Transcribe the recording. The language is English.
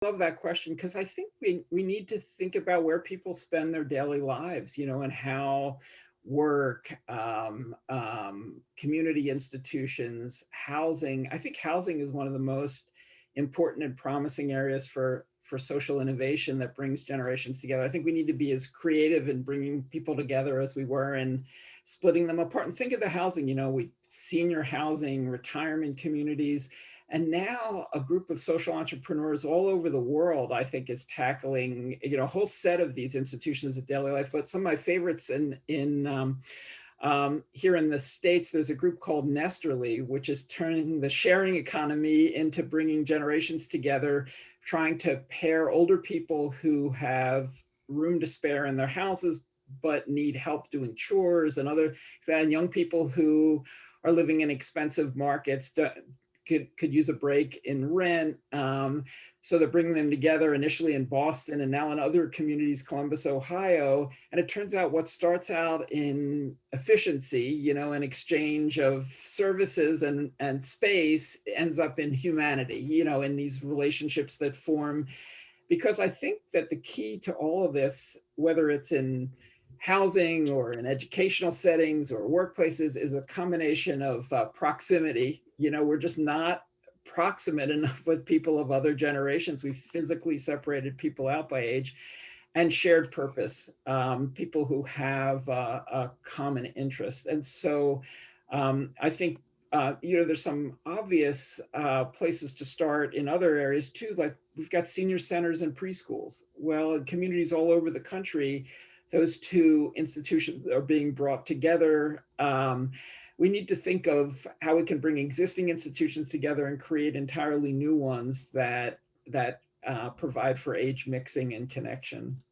Love that question because I think we need to think about where people spend their daily lives, and how work, community institutions, housing. I think housing is one of the most important and promising areas for social innovation that brings generations together. I think we need to be as creative in bringing people together as we were in splitting them apart. And think of the housing, we senior housing, retirement communities. And now a group of social entrepreneurs all over the world, I think, is tackling, a whole set of these institutions of daily life. But some of my favorites here in the States, there's a group called Nesterly, which is turning the sharing economy into bringing generations together, trying to pair older people who have room to spare in their houses, but need help doing chores and and young people who are living in expensive markets could use a break in rent. So they're bringing them together initially in Boston and now in other communities, Columbus, Ohio. And it turns out what starts out in efficiency, an exchange of services and space ends up in humanity, in these relationships that form. Because I think that the key to all of this, whether it's in housing or in educational settings or workplaces, is a combination of proximity. We're just not proximate enough with people of other generations. We physically separated people out by age, and shared purpose, people who have a common interest. And so I think there's some obvious places to start in other areas too, like we've got senior centers and preschools. Well, in communities all over the country, those two institutions are being brought together. We need to think of how we can bring existing institutions together and create entirely new ones that provide for age mixing and connection.